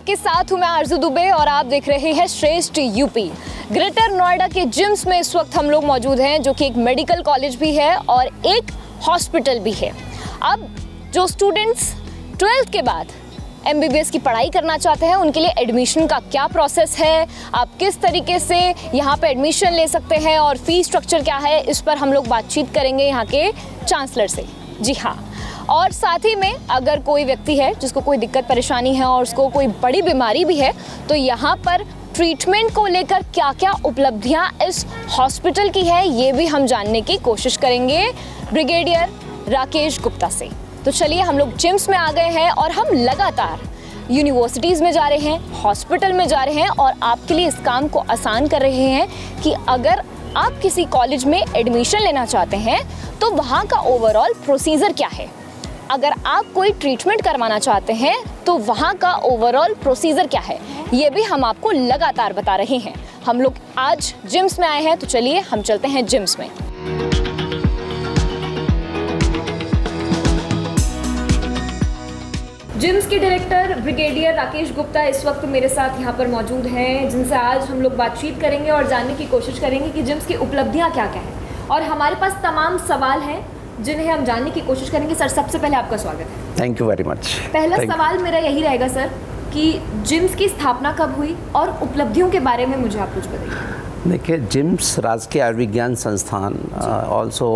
आपके साथ हूँ मैं आरजू दुबे और आप देख रहे हैं श्रेष्ठ यूपी। ग्रेटर नोएडा के जिम्स में इस वक्त हम लोग मौजूद हैं, जो कि एक मेडिकल कॉलेज भी है और एक हॉस्पिटल भी है। अब जो स्टूडेंट्स 12th के बाद MBBS की पढ़ाई करना चाहते हैं, उनके लिए एडमिशन का क्या प्रोसेस है, आप किस तरीके से यहाँ पे एडमिशन ले सकते हैं और फीस स्ट्रक्चर क्या है, इस पर हम लोग बातचीत करेंगे यहाँ के चांसलर से। जी हाँ, और साथ ही में अगर कोई व्यक्ति है जिसको कोई दिक्कत परेशानी है और उसको कोई बड़ी बीमारी भी है, तो यहाँ पर ट्रीटमेंट को लेकर क्या क्या उपलब्धियाँ इस हॉस्पिटल की है, ये भी हम जानने की कोशिश करेंगे ब्रिगेडियर राकेश गुप्ता से। तो चलिए, हम लोग जिम्स में आ गए हैं और हम लगातार यूनिवर्सिटीज़ में जा रहे हैं, हॉस्पिटल में जा रहे हैं और आपके लिए इस काम को आसान कर रहे हैं कि अगर आप किसी कॉलेज में एडमिशन लेना चाहते हैं तो वहाँ का ओवरऑल प्रोसीजर क्या है, अगर आप कोई ट्रीटमेंट करवाना चाहते हैं तो वहाँ का ओवरऑल प्रोसीजर क्या है, ये भी हम आपको लगातार बता रहे हैं। हम लोग आज जिम्स में आए हैं, तो चलिए हम चलते हैं जिम्स में। जिम्स के डायरेक्टर ब्रिगेडियर राकेश गुप्ता इस वक्त मेरे साथ यहाँ पर मौजूद हैं, जिनसे आज हम लोग बातचीत करेंगे और जानने की कोशिश करेंगे कि जिम्स की उपलब्धियाँ क्या क्या हैं। और हमारे पास तमाम सवाल हैं जिन्हें हम जानने की कोशिश करेंगे। सर, सबसे पहले आपका स्वागत है। Thank you very much. पहला सवाल मेरा यही रहेगा सर कि जिम्स की स्थापना कब हुई और उपलब्धियों के बारे में मुझे आप कुछ बताइए। देखिए, जिम्स राजकीय आयुर्विज्ञान संस्थान also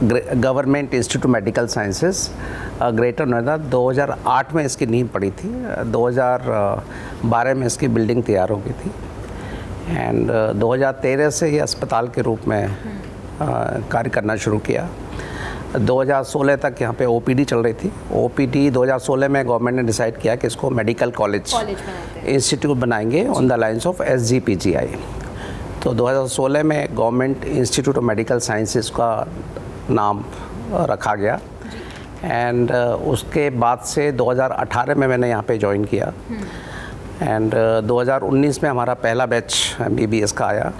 government institute medical sciences greater Noida 2008 में इसकी नींव पड़ी थी। 2012 में इसकी बिल्डिंग तैयार हो गई थी एंड 2013 से ये अस्पताल के रूप में कार्य करना शुरू किया। 2016 तक यहाँ पे OPD चल रही थी। OPD 2016 में गवर्नमेंट ने डिसाइड किया कि इसको मेडिकल कॉलेज इंस्टीट्यूट बनाएंगे on the lines of SGPGI। तो 2016 में government institute of medical sciences का नाम रखा गया एंड उसके बाद से 2018 में मैंने यहाँ पे ज्वाइन किया एंड 2019 में हमारा पहला बैच MBBS का आया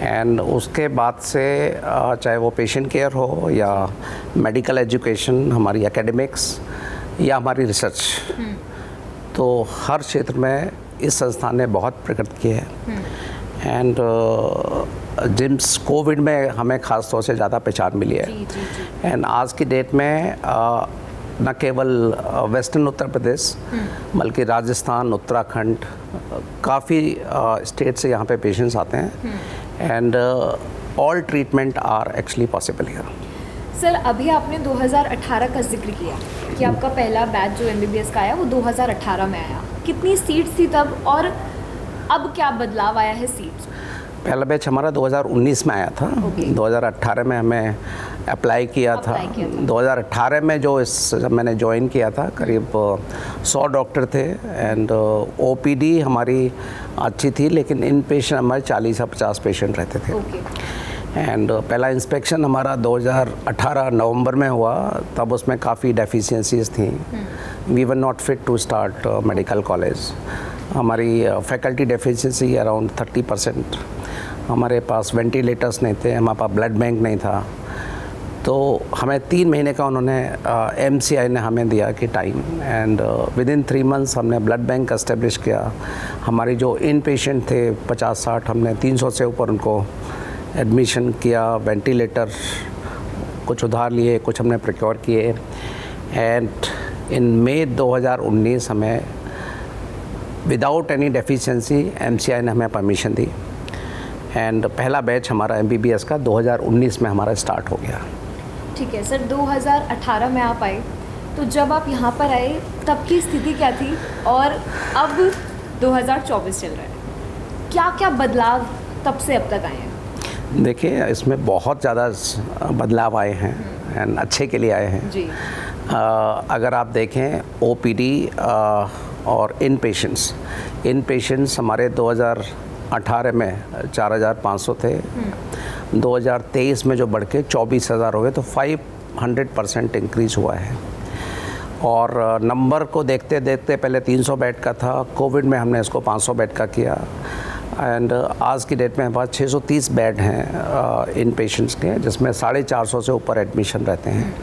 एंड उसके बाद से चाहे वो पेशेंट केयर हो या मेडिकल एजुकेशन, हमारी एकेडमिक्स या हमारी रिसर्च, तो हर क्षेत्र में इस संस्थान ने बहुत प्रगति की है। एंड जिम्स कोविड में हमें ख़ास तौर से ज़्यादा पहचान मिली है एंड आज की डेट में न केवल वेस्टर्न उत्तर प्रदेश बल्कि राजस्थान, उत्तराखंड, काफ़ी स्टेट से यहाँ पे पेशेंट्स आते हैं and all treatment are actually possible here. Sir, अभी आपने 2018 का जिक्र किया कि आपका पहला बैच जो MBBS का आया वो 2018 में आया। कितनी सीट्स थी तब और अब क्या बदलाव आया है सीट्स? पहला बैच हमारा 2019 में आया था। 2018 में हमें अप्लाई किया था। 2018 में जो मैंने ज्वाइन किया था, करीब 100 डॉक्टर थे एंड OPD हमारी अच्छी थी, लेकिन इन पेशेंट हमारे 40 या 50 पेशेंट रहते थे एंड पहला इंस्पेक्शन हमारा 2018 नवंबर में हुआ। तब उसमें काफ़ी डेफिशिएंसीज थी। We were not fit to start medical college. हमारी फैकल्टी डेफिशिएंसी अराउंड 30%। हमारे पास वेंटिलेटर्स नहीं थे, हमारे पास ब्लड बैंक नहीं था। तो हमें 3 महीने का उन्होंने MCI ने हमें दिया कि time and with in 3 months हमने ब्लड बैंक एस्टेब्लिश किया। हमारी जो इन पेशेंट थे 50-60, हमने 300 से ऊपर उनको एडमिशन किया। वेंटिलेटर कुछ उधार लिए, कुछ हमने प्रोक्योर किए एंड इन मई 2019 हमें विदाउट एनी डेफिशिएंसी MCI ने हमें परमिशन दी एंड पहला बैच हमारा MBBS का 2019 में हमारा स्टार्ट हो गया। ठीक है सर, 2018 में आप आए, तो जब आप यहाँ पर आए तब की स्थिति क्या थी और अब 2024 चल रहा है, क्या क्या बदलाव तब से अब तक आए हैं? देखिए, इसमें बहुत ज़्यादा बदलाव आए हैं एंड अच्छे के लिए आए हैं जी। अगर आप देखें OPD और इन पेशेंट्स हमारे 2018 में 4,500 थे। 2023 में जो बढ़ के 24,000 हो गए, तो 500% इंक्रीज़ हुआ है। और नंबर को देखते देखते पहले 300 बेड का था, कोविड में हमने इसको 500 बेड का किया एंड आज की डेट में हमारे पास 630 बेड हैं इन पेशेंट्स के, जिसमें 450 से ऊपर एडमिशन रहते हैं।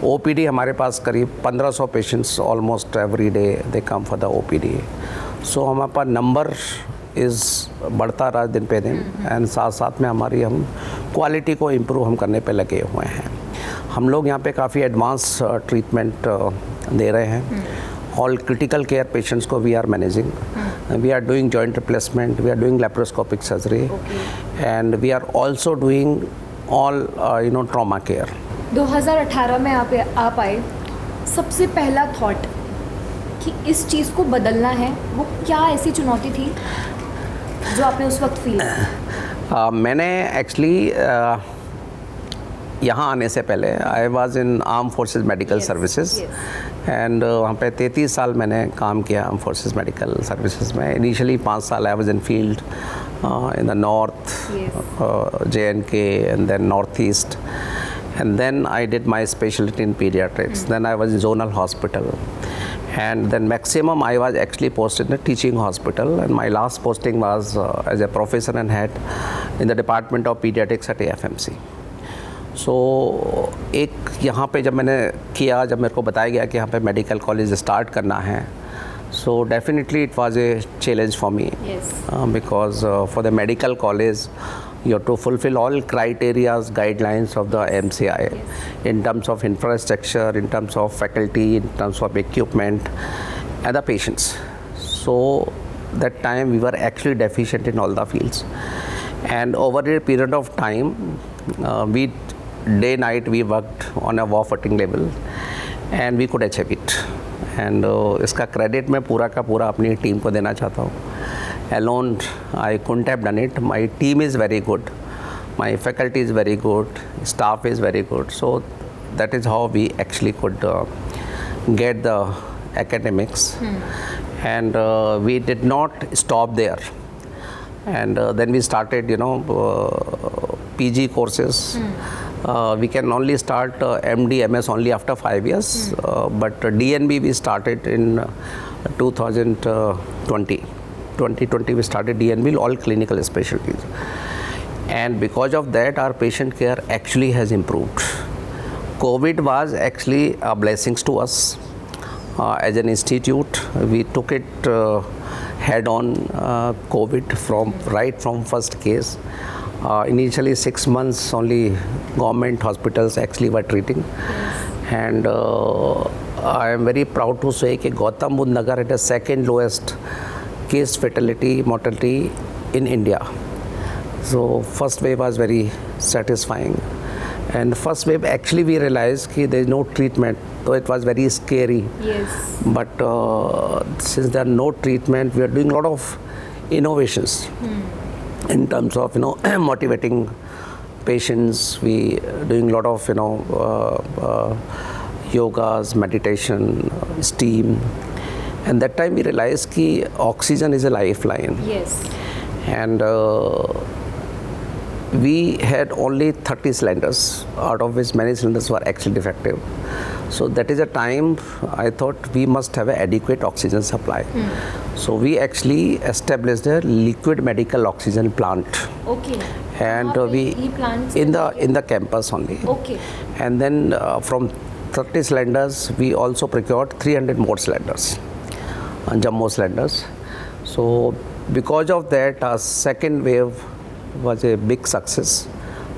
OPD हमारे पास करीब 1500 patients almost every day they come for the OPD। सो हमारे पास नंबर इज़ बढ़ता रहा दिन पे दिन, एंड साथ साथ में हमारी हम क्वालिटी को इम्प्रूव हम करने पे लगे हुए हैं। हम लोग यहाँ पे काफ़ी एडवांस ट्रीटमेंट दे रहे हैं। ऑल क्रिटिकल केयर पेशेंट्स को we are managing, we are doing joint replacement, we are doing laparoscopic surgery, and we are also doing all trauma care. 2018 में आप आए, सबसे पहला थॉट कि इस चीज़ को बदलना है, वो क्या ऐसी चुनौती थी जो आपने उस वक्त फील किया? मैंने एक्चुअली यहाँ आने से पहले I was in arm forces medical services, and वहाँ पे 33 साल मैंने काम किया आर्म फोर्सेस मेडिकल सर्विसेज में। इनिशियली 5 साल I was in field in the north, JNK, and then northeast, and then I did my specialty in pediatrics. Then I was in zonal hospital, and then maximum I was actually posted in a teaching hospital, and my last posting was as a professor and head in the department of pediatrics at AFMC. सो एक यहाँ पे जब मैंने किया, जब मेरे को बताया गया कि यहाँ पे मेडिकल कॉलेज स्टार्ट करना है, so definitely it was a challenge for me. Yes. Because for the medical college you have to fulfill all criterias, guidelines of the MCI, in terms of infrastructure, in terms of faculty, in terms of equipment and the patients. So that time we were actually deficient in all the fields, and over a period of time we day night we worked on a war footing level and we could achieve it. And इसका credit मैं पूरा का पूरा अपनी team को देना चाहता हूँ। Alone I couldn't have done it. My team is very good, my faculty is very good, staff is very good. So that is how we actually could get the academics. And we did not stop there. And then we started, PG courses. We can only start MD, MS only after 5 years, but DNB we started in 2020 we started DNB, all clinical specialties, and because of that our patient care actually has improved. COVID was actually a blessing to us as an institute. We took it head on, COVID right from first case. Initially 6 months only government hospitals actually were treating. And I am very proud to say that Gautam Budh Nagar had the second lowest case fatality mortality in India. So first wave was very satisfying, and first wave actually we realized that there is no treatment, so it was very scary. Yes. But since there are no treatment, we are doing a lot of innovations. In terms of motivating patients, we doing a lot of yogas, meditation, steam, and that time we realized that oxygen is a lifeline. Yes. And we had only 30 cylinders, out of which many cylinders were actually defective. So that is a time I thought we must have an adequate oxygen supply. So we actually established a liquid medical oxygen plant. Okay. And we in the campus only. Okay. And then from 30 cylinders we also procured 300 more cylinders, jumbo cylinders. So because of that our second wave was a big success.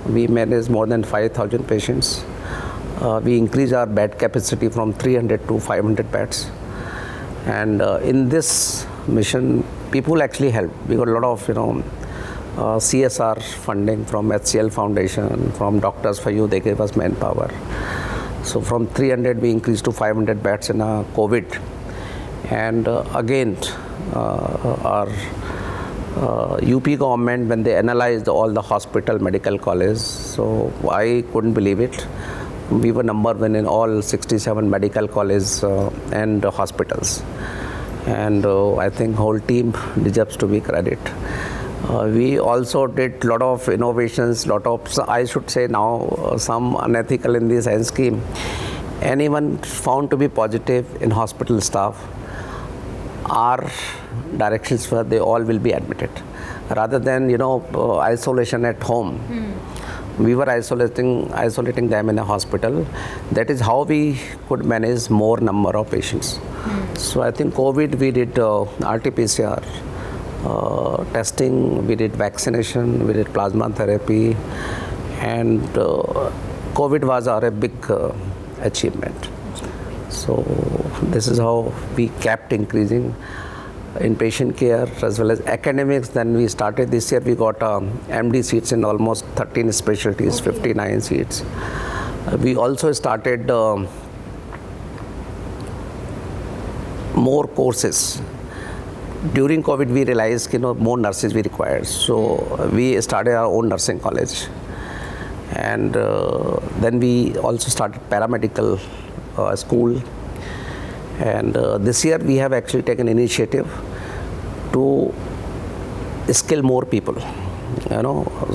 We managed more than 5,000 patients. We increased our bed capacity from 300 to 500 beds. And in this mission, people actually helped. We got a lot of, CSR funding from HCL Foundation, from Doctors for You, they gave us manpower. So from 300, we increased to 500 beds in COVID. And again, our UP government, when they analyzed all the hospital, medical colleges, so I couldn't believe it. We were number one in all 67 medical colleges and hospitals, and I think whole team deserves to be credit. We also did lot of innovations, I should say now some unethical in the sense scheme. Anyone found to be positive in hospital staff, our directions were they all will be admitted, rather than isolation at home. We were isolating them in a hospital. That is how we could manage more number of patients. So I think COVID, we did RT-PCR testing, we did vaccination, we did plasma therapy, and COVID was our big achievement. So this is how we kept increasing in patient care as well as academics. Then we started this year, we got MD seats in almost 13 specialties, 59 seats. We also started more courses. During COVID, we realized more nurses we required. So we started our own nursing college. And then we also started paramedical school. And this year we have actually taken initiative to skill more people.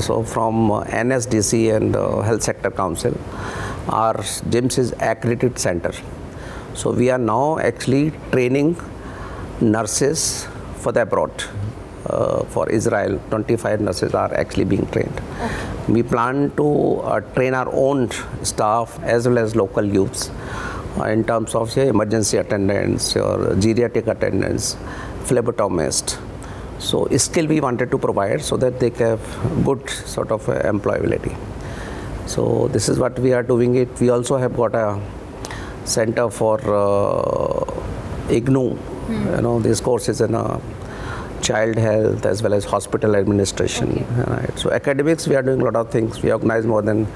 So from NSDC and Health Sector Council, our GIMS is accredited center. So we are now actually training nurses for the abroad. For Israel, 25 nurses are actually being trained. Okay. We plan to train our own staff as well as local youths in terms of, say, emergency attendants or geriatric attendants, phlebotomist. So skill we wanted to provide so that they can have good sort of employability. So this is what we are doing it. We also have got a center for IGNOU. This course is in child health as well as hospital administration. Okay. Right. So academics, we are doing a lot of things. We organize more than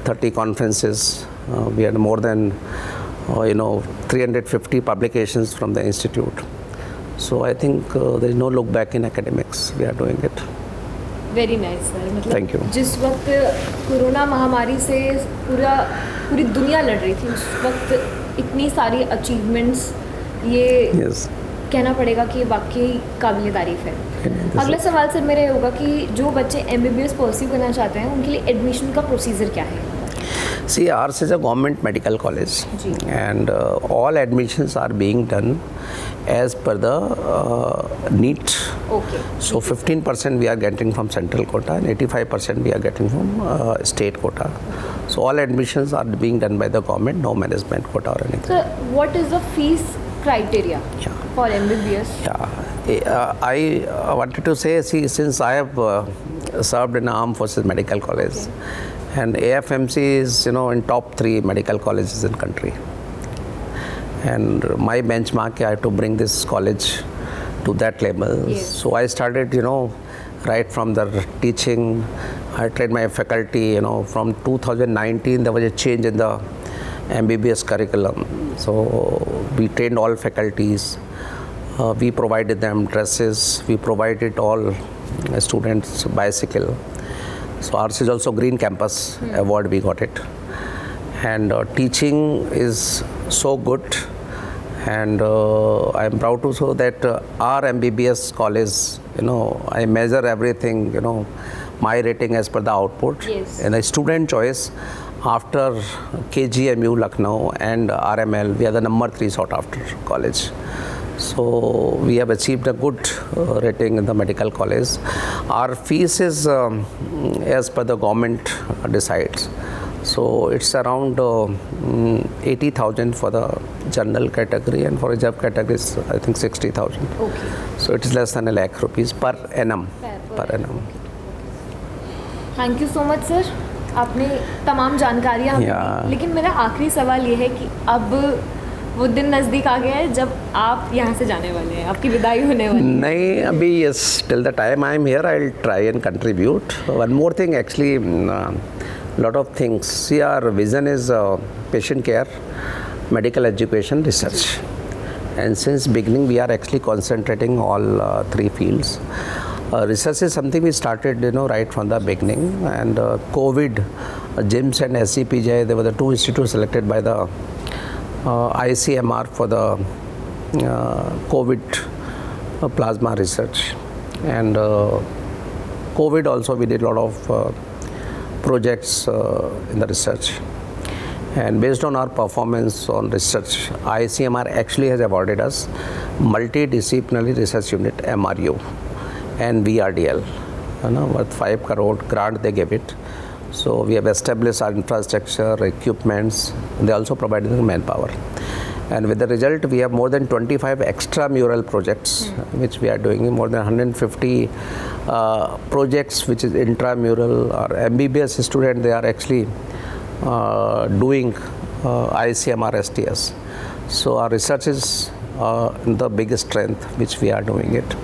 30 conferences. We had more than 350 publications from the institute. So I think there is no look back in academics. We are doing it. Very nice, sir. मतलब Thank you. जिस वक्त corona महामारी से पूरी दुनिया लड़ रही थी, उस वक्त इतनी सारी अचीवमेंट्स, ये कहना पड़ेगा कि वाकई काबिल तारीफ है। अगला सवाल सर मेरा होगा कि जो बच्चे MBBS परस्यू करना चाहते हैं, उनके लिए एडमिशन का प्रोसीजर क्या है? See, ours is a government medical college, and all admissions are being done as per the NEET. Okay. So 15% we are getting from central quota and 85% we are getting from state quota. So all admissions are being done by the government, no management quota or anything. So what is the fees criteria for MBBS? Yeah, I wanted to say, see, since I have served in Armed Forces Medical College, and AFMC is, in top 3 medical colleges in country. And my benchmark, I had to bring this college to that level. Yes. So I started, right from the teaching. I trained my faculty, from 2019, there was a change in the MBBS curriculum. So we trained all faculties. We provided them dresses. We provided all students bicycle. So ours is also Green Campus award, we got it. And teaching is so good, and I am proud to show that our MBBS college, I measure everything, my rating as per the output. Yes. And the student choice, after KGMU Lucknow and RML, we are the number 3 sought after college. So we have achieved a good rating in the medical college. Our fees is as per the government decides. So it's around 80,000 for the general category, and for reserve category is I think 60,000. Okay. So it is less than ₹1,00,000 per annum. Per annum. Thank you so much sir, आपने तमाम जानकारियाँ हमें दी। लेकिन मेरा आखिरी सवाल ये है कि अब वो दिन नज़दीक आ गया है जब आप यहाँ से जाने वाले हैं, आपकी विदाई होने वाली है। नहीं, अभी yes, till the time I am here, I will try and contribute. One more thing, actually, lot of things. See, our vision is patient care, medical education, research. And since beginning, we are actually concentrating all 3 fields. Research is something we started, right from the beginning. And COVID, GIMS and SCPJ, they were the 2 institutes selected by the ICMR for the COVID plasma research. And COVID also, we did a lot of projects in the research. And based on our performance on research, ICMR actually has awarded us Multidisciplinary Research Unit, MRU, and VRDL, worth 5 crore grant they gave it. So we have established our infrastructure, equipments, and they also provided the manpower. And with the result, we have more than 25 extramural projects which we are doing, more than 150 projects which is intramural or MBBS student, they are actually doing ICMR STS. So our research is the biggest strength which we are doing it.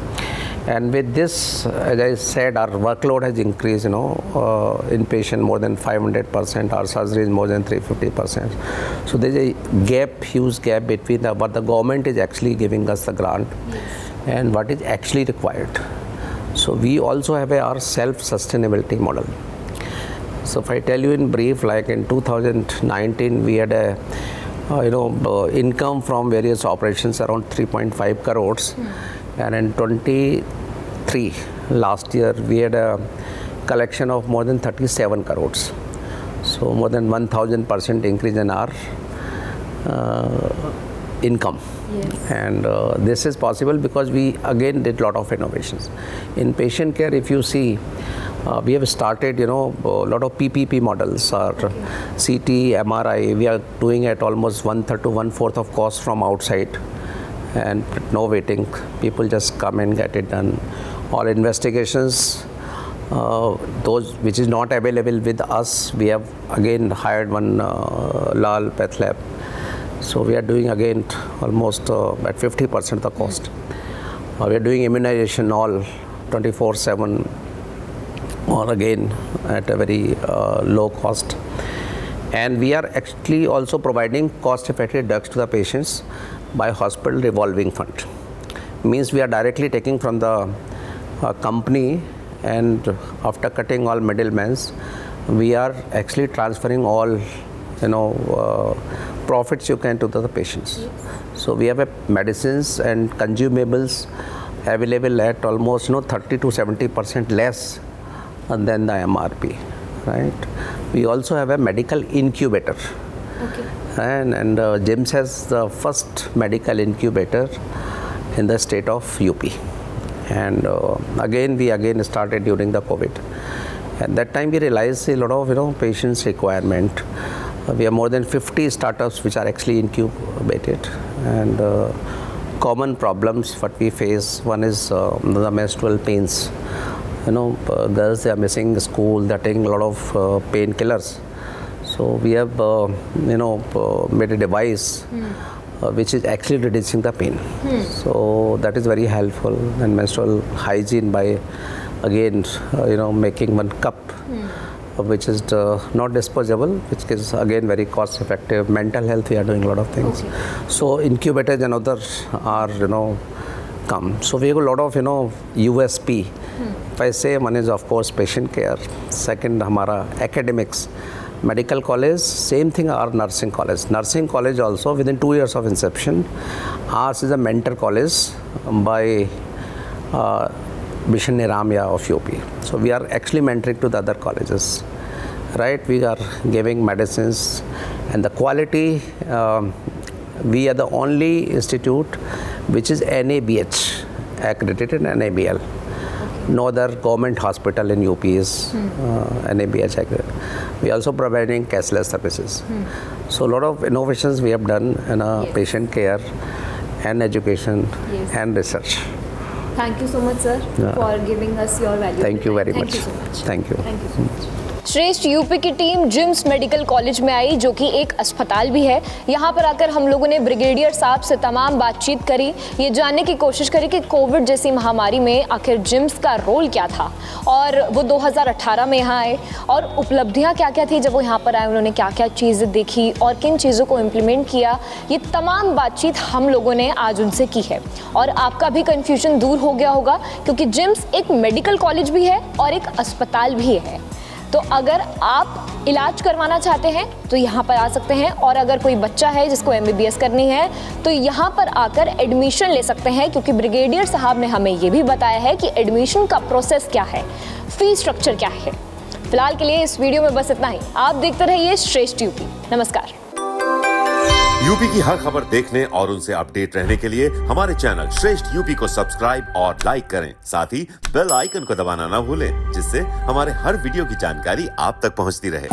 And with this, as I said, our workload has increased, inpatient more than 500%, our surgery is more than 350%. So there's a gap, huge gap between what the government is actually giving us the grant and what is actually required. So we also have our self-sustainability model. So if I tell you in brief, like in 2019, we had a income from various operations around 3.5 crores. And in 23, last year, we had a collection of more than 37 crores. So more than 1000% increase in our income. Yes. And this is possible because we again did lot of innovations. In patient care, if you see, we have started, a lot of PPP models or CT, MRI. We are doing at almost 1/3 to 1/4 of cost from outside. And no waiting, people just come and get it done. All investigations, those which is not available with us, we have again hired one Lal Path Lab. So we are doing again almost at 50% the cost. We are doing immunization all 24/7, or again at a very low cost. And we are actually also providing cost-effective drugs to the patients by hospital revolving fund. Means we are directly taking from the company, and after cutting all middlemen, we are actually transferring all profits you can to the patients. So we have medicines and consumables available at almost 30 to 70% less than the MRP, right? We also have a medical incubator. Okay. And JIMS has the first medical incubator in the state of UP. And we started during the COVID. At that time, we realized a lot of patients' requirement. We have more than 50 startups which are actually incubated. And common problems what we face, one is the menstrual pains. Girls, they are missing school, they are taking a lot of painkillers. So we have made a device which is actually reducing the pain. So that is very helpful. And menstrual hygiene by again making one cup which is not disposable, which is again very cost effective. Mental health, we are doing a lot of things. Okay. So incubators and others are come. So we have a lot of USP. If I say, one is of course patient care, second हमारा academics, medical college, same thing our nursing college also within 2 years of inception. Ours is a mentor college by Mission Niramya of UP. So we are actually mentoring to the other colleges, right? We are giving medicines and the quality, we are the only institute which is NABH accredited and NABL. No other government hospital in UP is NABH accredited. We are also providing cashless services. So a lot of innovations we have done in patient care and education and research. Thank you so much, sir, for giving us your valuable Thank you very time. much. Thank you so much. Thank you. Thank you so much. श्रेष्ठ UP की team gyms medical college में आई, जो कि एक अस्पताल भी है। यहाँ पर आकर हम लोगों ने ब्रिगेडियर साहब से तमाम बातचीत करी, ये जानने की कोशिश करी कि कोविड जैसी महामारी में आखिर जिम्स का रोल क्या था, और वो 2018 में यहाँ आए और उपलब्धियाँ क्या क्या थी जब वो यहाँ पर आए, उन्होंने क्या क्या चीज़ें देखी और किन चीज़ों को इम्प्लीमेंट किया, ये तमाम बातचीत हम लोगों ने आज उनसे की है। और आपका भी कन्फ्यूजन दूर हो गया होगा, क्योंकि जिम्स एक मेडिकल कॉलेज भी है और एक अस्पताल भी है। तो अगर आप इलाज करवाना चाहते हैं तो यहाँ पर आ सकते हैं, और अगर कोई बच्चा है जिसको MBBS करनी है तो यहाँ पर आकर एडमिशन ले सकते हैं, क्योंकि ब्रिगेडियर साहब ने हमें ये भी बताया है कि एडमिशन का प्रोसेस क्या है, फीस स्ट्रक्चर क्या है। फिलहाल के लिए इस वीडियो में बस इतना ही। आप देखते रहिए श्रेष्ठ यूपी। नमस्कार। यूपी की हर खबर देखने और उनसे अपडेट रहने के लिए हमारे चैनल श्रेष्ठ यूपी को सब्सक्राइब और लाइक करें। साथ ही बेल आइकन को दबाना ना भूलें, जिससे हमारे हर वीडियो की जानकारी आप तक पहुंचती रहे।